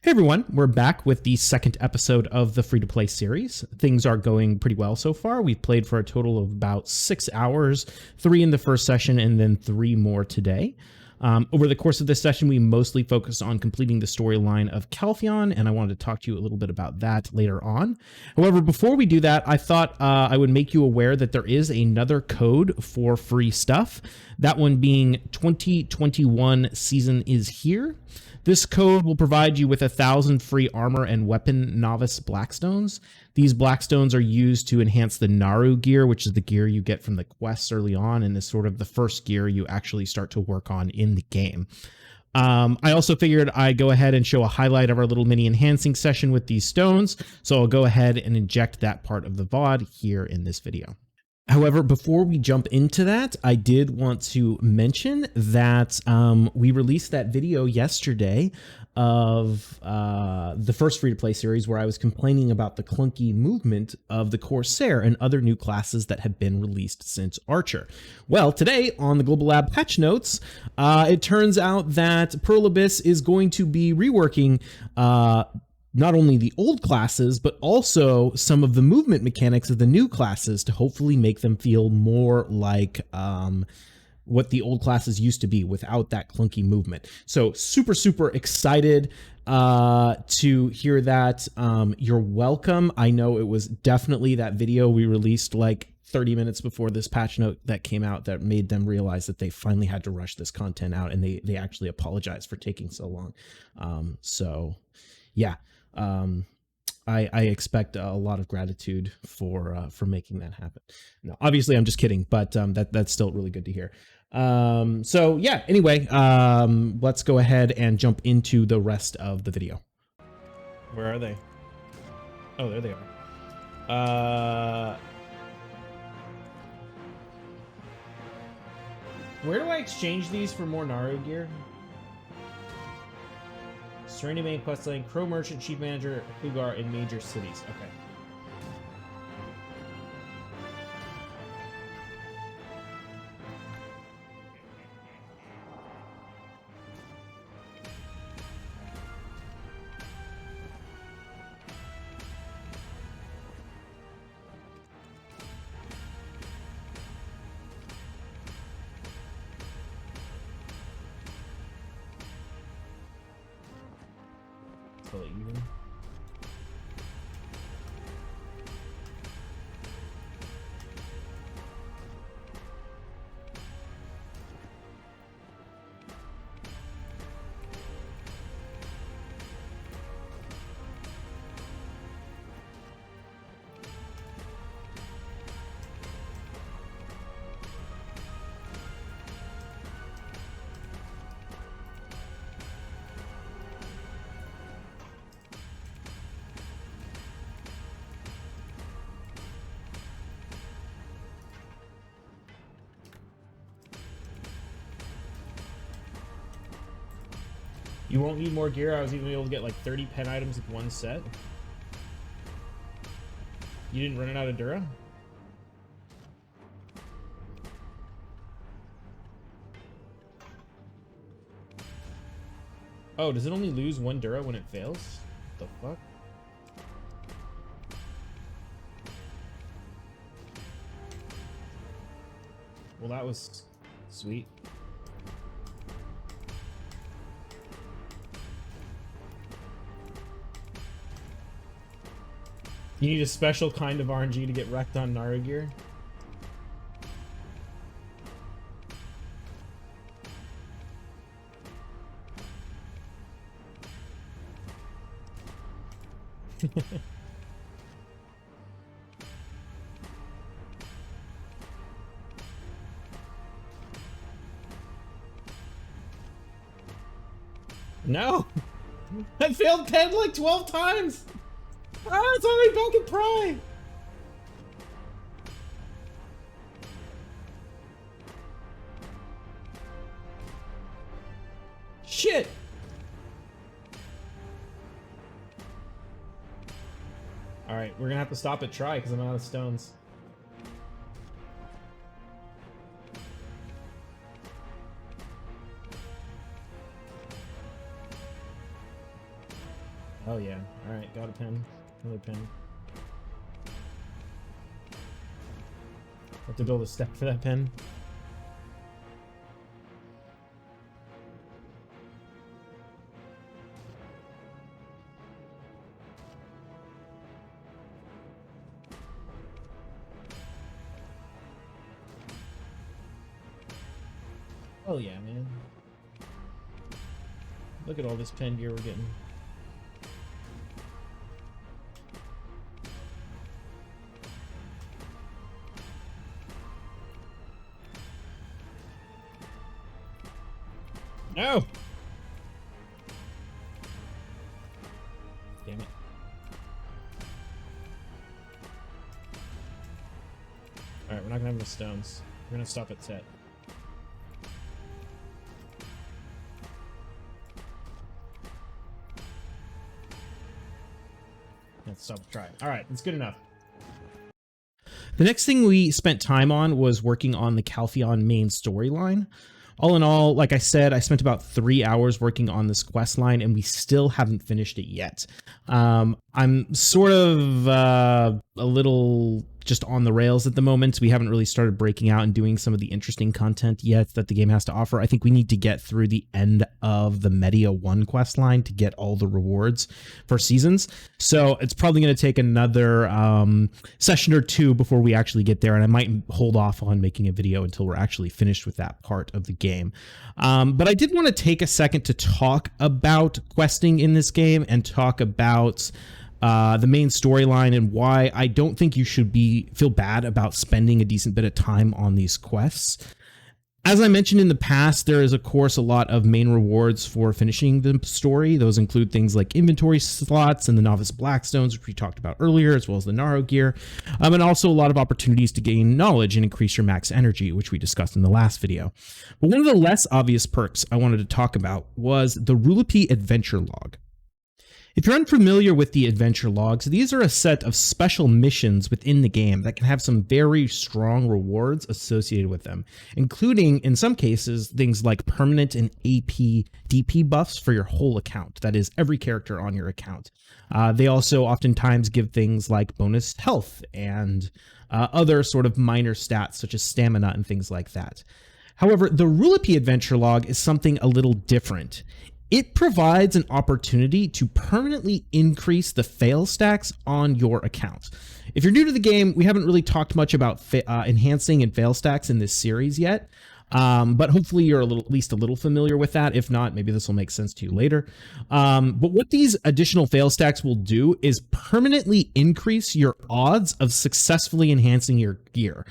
Hey everyone, we're back with the second episode of the free-to-play series. Things are going pretty well so far. We've played for a total of about 6 hours, 3 in the first session and then 3 more today. Over the course of this session, we mostly focused on completing the storyline of Calpheon, and I wanted to talk to you a little bit about that later on. However, before we do that, I thought I would make you aware that there is another code for free stuff, that one being 2021 Season is Here. This code will provide you with 1,000 free armor and weapon novice blackstones. These blackstones are used to enhance the Naru gear, which is the gear you get from the quests early on and is sort of the first gear you actually start to work on in the game. I also figured I'd go ahead and show a highlight of our little mini enhancing session with these stones, so I'll go ahead and inject that part of the VOD here in this video. However, before we jump into that, I did want to mention that we released that video yesterday of the first free-to-play series where I was complaining about the clunky movement of the Corsair and other new classes that have been released since Archer. Well, today on the Global Lab patch notes, it turns out that Pearl Abyss is going to be reworking not only the old classes, but also some of the movement mechanics of the new classes to hopefully make them feel more like what the old classes used to be without that clunky movement. So super excited to hear that. You're welcome. I know it was definitely that video we released like 30 minutes before this patch note that came out that made them realize that they finally had to rush this content out, and they actually apologized for taking so long. So yeah. I expect a lot of gratitude for making that happen. No, obviously I'm just kidding, but that's still really good to hear. So yeah, anyway, let's go ahead and jump into the rest of the video. Where are they? Oh, there they are. Where do I exchange these for more Naru gear? Serenity main quest line, Crow Merchant, Chief Manager, Hugar in major cities. Okay. Even. You won't need more gear. I was even able to get like 30 pen items with one set. You didn't run it out of Dura? Oh, does it only lose 1 Dura when it fails? What the fuck? Well, that was sweet. You need a special kind of RNG to get wrecked on Naru gear. No! I failed pen like 12 times! Ah, it's already back in Prime! Shit! Alright, we're gonna have to stop at try because I'm out of stones. Oh yeah. All right, got a pen. Another pen. Have to build a stack for that pen. Oh yeah, man. Look at all this pen gear we're getting. No! Damn it. Alright, we're not gonna have enough stones. We're gonna stop at set. Let's stop and try. Alright, that's good enough. The next thing we spent time on was working on the Calpheon main storyline. All in all, like I said, I spent about 3 hours working on this quest line, and we still haven't finished it yet. I'm sort of a little just on the rails at the moment. We haven't really started breaking out and doing some of the interesting content yet that the game has to offer. I think we need to get through the end of the Media 1 quest line to get all the rewards for seasons. So it's probably going to take another session or two before we actually get there, and I might hold off on making a video until we're actually finished with that part of the game. But I did want to take a second to talk about questing in this game and talk about the main storyline and why I don't think you should feel bad about spending a decent bit of time on these quests. As I mentioned in the past, there is, of course, a lot of main rewards for finishing the story. Those include things like inventory slots and the Novice Blackstones, which we talked about earlier, as well as the Naru gear, and also a lot of opportunities to gain knowledge and increase your max energy, which we discussed in the last video. But one of the less obvious perks I wanted to talk about was the Rulupee Adventure Log. If you're unfamiliar with the adventure logs, these are a set of special missions within the game that can have some very strong rewards associated with them, including, in some cases, things like permanent and AP DP buffs for your whole account. That is, every character on your account. They also oftentimes give things like bonus health and other sort of minor stats, such as stamina and things like that. However, the Rulupee Adventure Log is something a little different. It provides an opportunity to permanently increase the fail stacks on your account. If you're new to the game, we haven't really talked much about enhancing and fail stacks in this series yet, but hopefully you're at least a little familiar with that. If not, maybe this will make sense to you later. But what these additional fail stacks will do is permanently increase your odds of successfully enhancing your gear.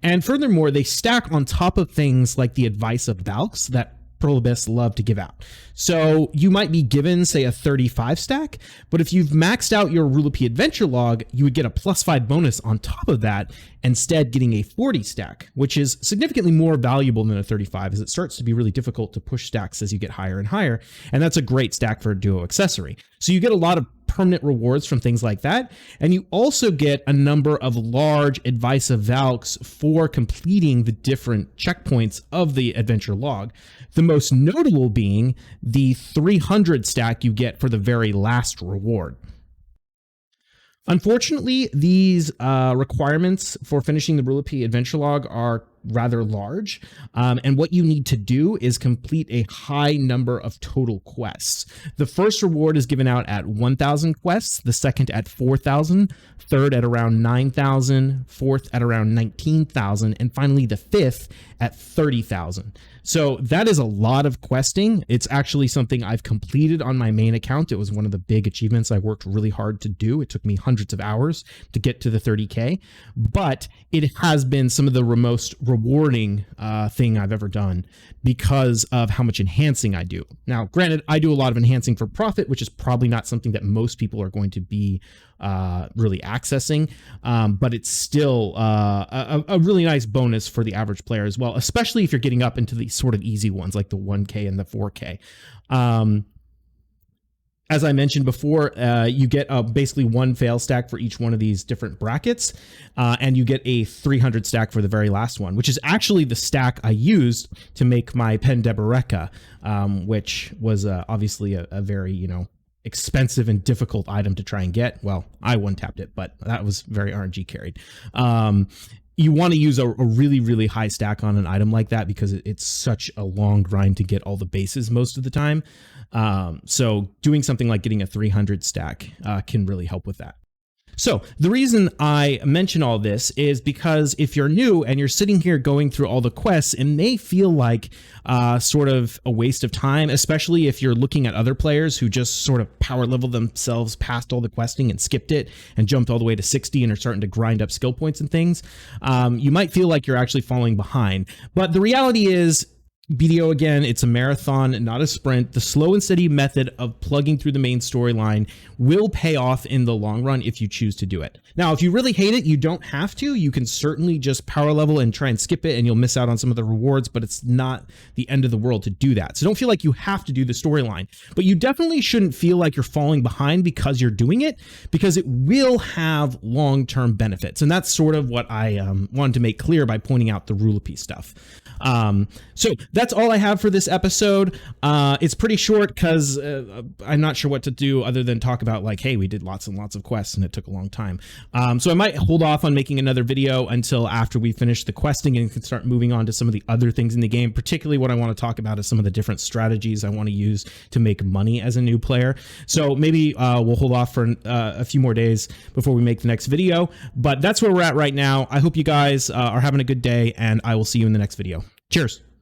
And furthermore, they stack on top of things like the Advice of Valks that Prohibists love to give out. So you might be given, say, a 35 stack, but if you've maxed out your Rulupee Adventure Log, you would get a +5 bonus on top of that, instead getting a 40 stack, which is significantly more valuable than a 35, as it starts to be really difficult to push stacks as you get higher and higher, and that's a great stack for a duo accessory. So you get a lot of permanent rewards from things like that, and you also get a number of large Advice of Valks for completing the different checkpoints of the Adventure Log. The most notable being the 300 stack you get for the very last reward. Unfortunately, these requirements for finishing the Rulupee Adventure Log are rather large, and what you need to do is complete a high number of total quests. The first reward is given out at 1,000 quests, the second at 4,000, third at around 9,000, fourth at around 19,000, and finally the fifth at 30,000. So that is a lot of questing. It's actually something I've completed on my main account. It was one of the big achievements I worked really hard to do. It took me hundreds of hours to get to the 30K, but it has been some of the most rewarding thing I've ever done because of how much enhancing I do. Now, granted, I do a lot of enhancing for profit, which is probably not something that most people are going to be really accessing, but it's still a really nice bonus for the average player as well, especially if you're getting up into the sort of easy ones like the 1K and the 4K. As I mentioned before, you get basically one fail stack for each one of these different brackets, and you get a 300 stack for the very last one, which is actually the stack I used to make my Pen Deboreka, which was obviously a very, expensive and difficult item to try and get. Well, I one-tapped it, but that was very RNG carried. You want to use a really, really high stack on an item like that because it's such a long grind to get all the bases most of the time. So doing something like getting a 300 stack can really help with that. So the reason I mention all this is because if you're new and you're sitting here going through all the quests, it may feel like sort of a waste of time, especially if you're looking at other players who just sort of power level themselves past all the questing and skipped it and jumped all the way to 60 and are starting to grind up skill points and things. You might feel like you're actually falling behind, but the reality is, BDO, again, it's a marathon, not a sprint. The slow and steady method of plugging through the main storyline will pay off in the long run if you choose to do it. Now, if you really hate it, you don't have to. You can certainly just power level and try and skip it, and you'll miss out on some of the rewards, but it's not the end of the world to do that. So don't feel like you have to do the storyline, but you definitely shouldn't feel like you're falling behind because you're doing it, because it will have long-term benefits. And that's sort of what I wanted to make clear by pointing out the Rulupee stuff. So that's all I have for this episode. It's pretty short because I'm not sure what to do other than talk about like, hey, we did lots and lots of quests and it took a long time. So I might hold off on making another video until after we finish the questing and can start moving on to some of the other things in the game. Particularly what I want to talk about is some of the different strategies I want to use to make money as a new player. So maybe we'll hold off for a few more days before we make the next video. But that's where we're at right now. I hope you guys are having a good day, and I will see you in the next video. Cheers.